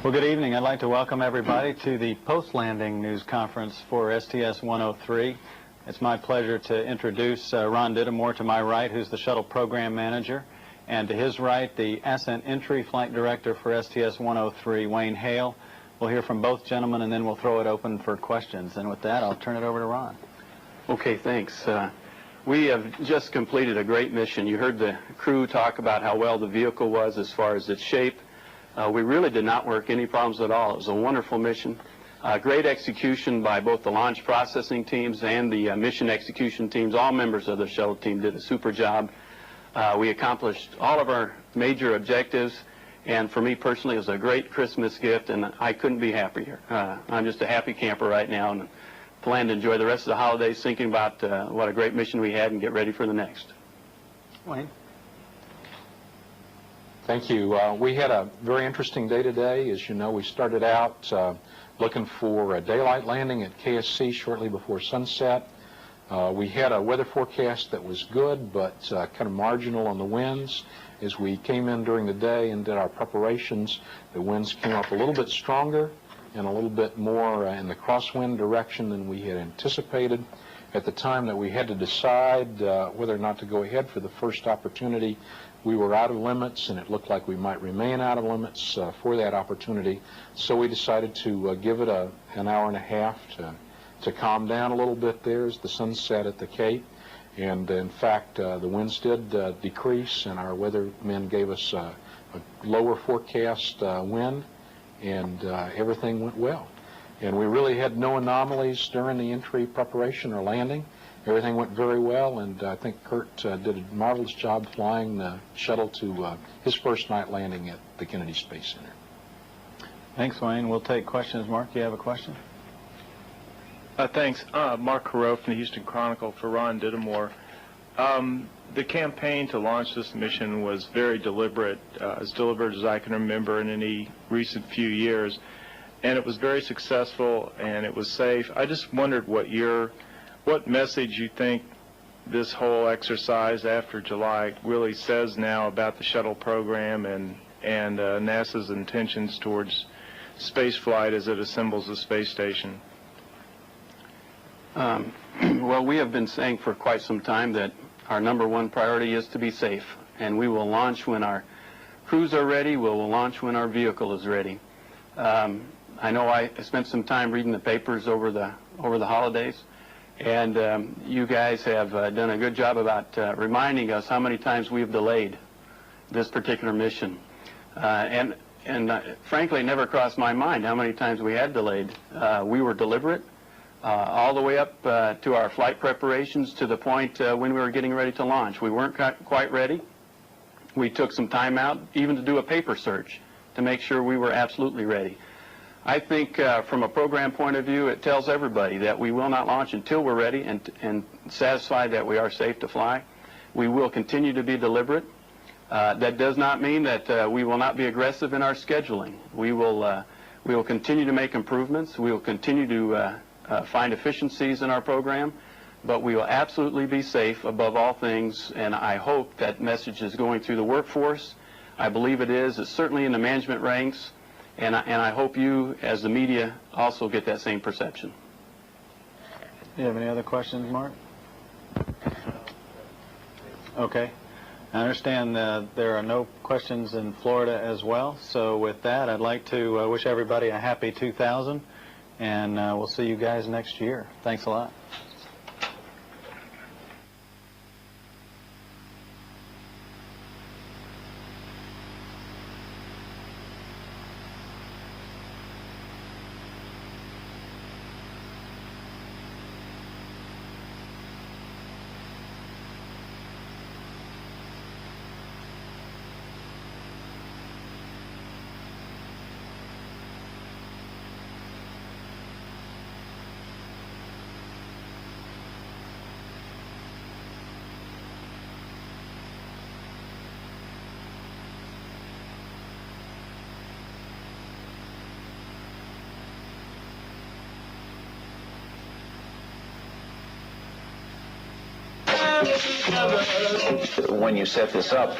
Well, good evening. I'd like to welcome everybody to the Postlanding News Conference for STS 103. It's my pleasure to introduce Ron Dittemore to my right, who's the Shuttle Program Manager, and to his right, the Ascent Entry Flight Director for STS 103, Wayne Hale. We'll hear from both gentlemen, and then we'll throw it open for questions. And with that, I'll turn it over to Ron. Okay, thanks. We have just completed a great mission. You heard the crew talk about how well the vehicle was as far as its shape. We really did not work any problems at all. It was a wonderful mission. Great execution by both the launch processing teams and the mission execution teams. All members of the shuttle team did a super job. We accomplished all of our major objectives, and for me personally, it was a great Christmas gift, and I couldn't be happier. I'm just a happy camper right now, and plan to enjoy the rest of the holidays thinking about what a great mission we had and get ready for the next. Wayne. Thank you. We had a very interesting day today. As you know, we started out looking for a daylight landing at KSC shortly before sunset. We had a weather forecast that was good, but kind of marginal on the winds. As we came in during the day and did our preparations, the winds came up a little bit stronger and a little bit more in the crosswind direction than we had anticipated. At the time that we had to decide whether or not to go ahead for the first opportunity, we were out of limits, and it looked like we might remain out of limits for that opportunity. So we decided to give it an hour and a half to calm down a little bit there as the sun set at the Cape. And in fact, the winds did decrease, and our weathermen gave us a lower forecast wind, and everything went well. And we really had no anomalies during the entry preparation or landing. Everything went very well, and I think Kurt did a marvelous job flying the shuttle to his first night landing at the Kennedy Space Center. Thanks, Wayne. We'll take questions. Mark, do you have a question? Thanks. Mark Carreau from the Houston Chronicle for Ron Dittemore. The campaign to launch this mission was very deliberate, as deliberate as I can remember in any recent few years, and it was very successful and it was safe. I just wondered what message you think this whole exercise after July really says now about the shuttle program and NASA's intentions towards space flight as it assembles the space station. Well, we have been saying for quite some time that our number one priority is to be safe, and we will launch when our crews are ready. We will launch when our vehicle is ready. I know I spent some time reading the papers over the holidays, and you guys have done a good job about reminding us how many times we've delayed this particular mission. And frankly, it never crossed my mind how many times we had delayed. We were deliberate all the way up to our flight preparations to the point when we were getting ready to launch. We weren't quite ready. We took some time out even to do a paper search to make sure we were absolutely ready. I think from a program point of view, it tells everybody that we will not launch until we're ready and satisfied that we are safe to fly. We will continue to be deliberate. That does not mean that we will not be aggressive in our scheduling. We will continue to make improvements. We will continue to find efficiencies in our program, but we will absolutely be safe above all things, and I hope that message is going through the workforce. I believe it is. It's certainly in the management ranks, and I hope you, as the media, also get that same perception. Do you have any other questions, Mark? Okay. I understand there are no questions in Florida as well, so with that, I'd like to wish everybody a happy 2000, and we'll see you guys next year. Thanks a lot. When you set this up,